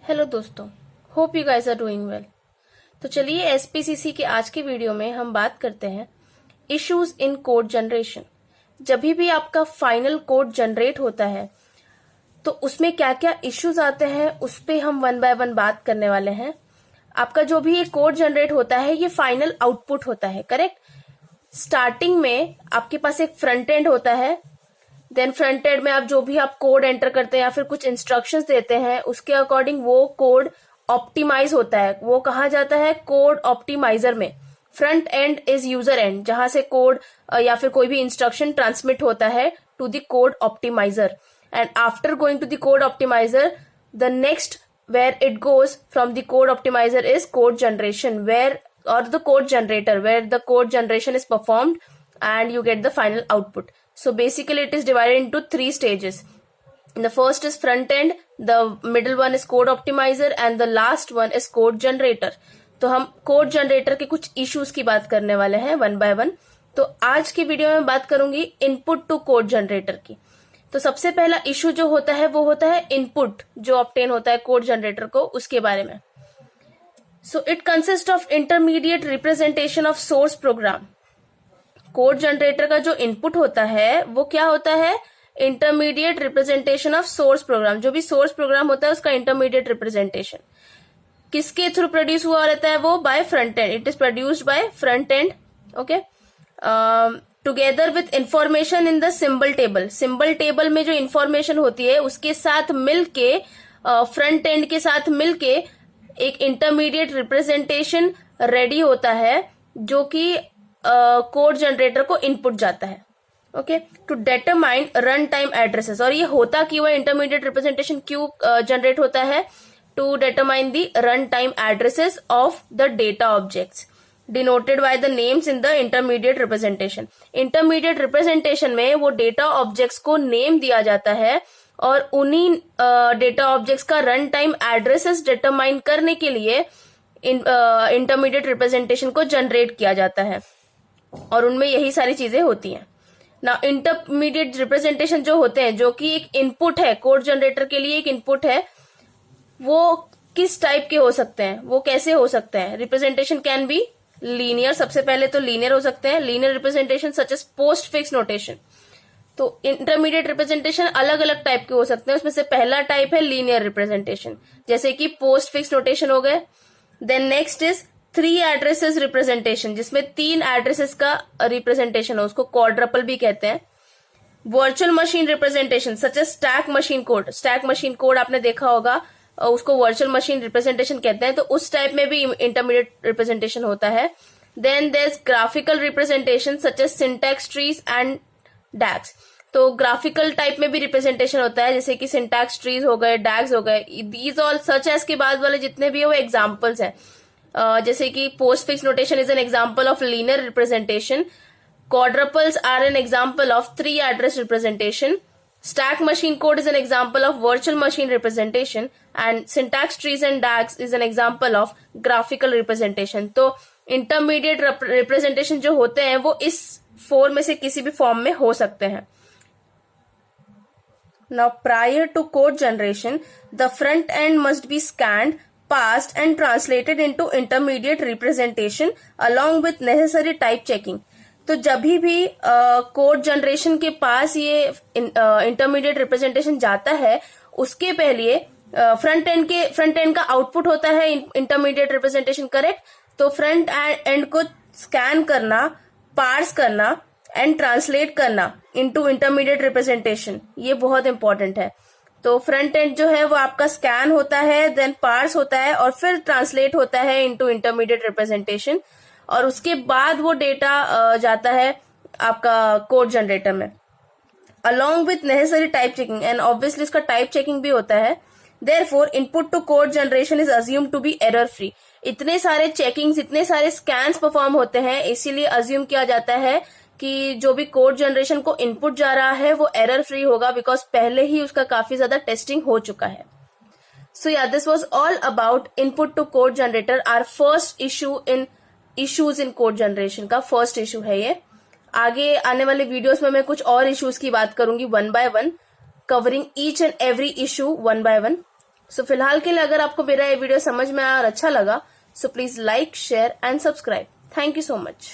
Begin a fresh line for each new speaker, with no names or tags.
Hello दोस्तों, hope you guys are doing well. तो चलिए एसपीसीसी के आज के वीडियो में हम बात करते हैं इश्यूज इन कोड जनरेशन। जब भी आपका फाइनल कोड जनरेट होता है तो उसमें क्या क्या इश्यूज आते हैं उस पे हम वन बाय वन बात करने वाले हैं। आपका जो भी ये कोड जनरेट होता है ये फाइनल आउटपुट होता है, करेक्ट। स्टार्टिंग में आपके पास एक फ्रंट एंड होता है, देन फ्रंट एंड में आप जो भी आप कोड एंटर करते हैं या फिर कुछ इंस्ट्रक्शंस देते हैं उसके अकॉर्डिंग वो कोड ऑप्टिमाइज होता है। वो कहा जाता है कोड ऑप्टिमाइजर में। Front end is user and, जहां से कोड या फिर कोई भी इंस्ट्रक्शन ट्रांसमिट होता है to the code optimiser. And after going to the code optimiser, the next where it goes from the code optimizer is code generation, where or the code generator, where the code generation is performed and you get the final output. So basically it is divided into three stages. The first is front end, the middle one is code optimizer and the last one is code generator. तो हम code generator के कुछ issues की बात करने वाले हैं one by one. तो आज की वीडियो में बात करूंगी इनपुट टू कोड जनरेटर की। तो सबसे पहला इशू जो होता है वो होता है इनपुट जो ऑब्टेन होता है कोड जनरेटर को, उसके बारे में। So it consist of intermediate representation of source program. Code generator का जो इनपुट होता है वो क्या होता है? Intermediate representation of source program. जो भी सोर्स प्रोग्राम होता है उसका इंटरमीडिएट रिप्रेजेंटेशन किसके थ्रू प्रोड्यूस हुआ रहता है? वो by front end. It is produced by front end, okay. Together with information in the symbol table. Symbol table में जो इंफॉर्मेशन होती है उसके साथ मिलके, फ्रंट एंड के साथ मिलके एक इंटरमीडिएट रिप्रेजेंटेशन रेडी होता है जो कि कोड जनरेटर को इनपुट जाता है, okay, to determine run time addresses. और ये होता कि वह इंटरमीडिएट रिप्रेजेंटेशन क्यों जनरेट होता है? To determine the run time addresses of the data objects denoted by the names in the intermediate representation. Intermediate representation में वो डेटा ऑब्जेक्ट्स को नेम दिया जाता है और उन्हीं डेटा ऑब्जेक्ट्स का रन टाइम एड्रेसेस डिटरमाइन करने के लिए इंटरमीडिएट रिप्रेजेंटेशन को जनरेट किया जाता है और उनमें यही सारी चीजें होती हैं। ना इंटरमीडिएट रिप्रेजेंटेशन जो होते हैं, जो कि एक इनपुट है कोड जनरेटर के लिए, एक इनपुट है, वो किस टाइप के हो सकते हैं, वो कैसे हो सकते हैं? Representation can be linear. सबसे पहले तो लीनियर हो सकते हैं। Linear representation such as postfix notation. तो इंटरमीडिएट रिप्रेजेंटेशन अलग अलग टाइप के हो सकते हैं। उसमें से पहला टाइप है लीनियर रिप्रेजेंटेशन, जैसे कि पोस्ट फिक्स नोटेशन हो गए। Then next is three addresses representation, जिसमें तीन एड्रेसेस का रिप्रेजेंटेशन हो, उसको क्वाड्रपल भी कहते हैं। Virtual machine representation such as stack machine code. Stack machine code आपने देखा होगा, उसको वर्चुअल मशीन रिप्रेजेंटेशन कहते हैं। तो उस टाइप में भी इंटरमीडिएट रिप्रेजेंटेशन होता है। Then there is graphical representation such as syntax trees and DAGs. तो ग्राफिकल टाइप में भी रिप्रेजेंटेशन होता है, जैसे कि सिंटैक्स ट्रीज हो गए, डैग्स हो गए। दीज ऑल सच एज के बाद वाले जितने भी है वो एग्जाम्पल्स हैं। जैसे कि postfix notation is an example of linear representation. Quadruples are an example of three address representation. Stack machine code is an example of virtual machine representation and syntax trees and DAGs is an example of graphical representation. तो intermediate representation जो होते हैं वो इस four में से किसी भी फॉर्म में हो सकते हैं। Now prior to code generation, the front end must be scanned, parsed and translated into intermediate representation along with necessary type checking. तो जब भी कोड जनरेशन के पास ये इंटरमीडिएट रिप्रेजेंटेशन जाता है उसके पहले फ्रंट एंड का आउटपुट होता है इंटरमीडिएट रिप्रेजेंटेशन, करेक्ट। तो फ्रंट एंड को स्कैन करना, पार्स करना एंड ट्रांसलेट करना इनटू इंटरमीडिएट रिप्रेजेंटेशन, ये बहुत इंपॉर्टेंट है। तो फ्रंट एंड जो है वो आपका स्कैन होता है, देन पार्स होता है और फिर ट्रांसलेट होता है इनटू इंटरमीडिएट रिप्रेजेंटेशन और उसके बाद वो डेटा जाता है आपका कोड जनरेटर में along with necessary type checking. And obviously इसका टाइप चेकिंग भी होता है। Therefore input to code generation is assumed to be error free. इतने सारे चेकिंग्स, इतने सारे स्कैन्स परफॉर्म होते हैं, इसीलिए अज्यूम किया जाता है कि जो भी कोड जनरेशन को इनपुट जा रहा है वो एरर फ्री होगा, बिकॉज पहले ही उसका काफी ज्यादा टेस्टिंग हो चुका है। So yeah this was all about input to code generator. Our first issues in code generation का फर्स्ट इशू है ये। आगे आने वाले वीडियोस में मैं कुछ और इश्यूज की बात करूंगी one by one, covering each and every issue one by one. So फिलहाल के लिए अगर आपको मेरा ये वीडियो समझ में आया और अच्छा लगा, so please like, share and subscribe. Thank you so much.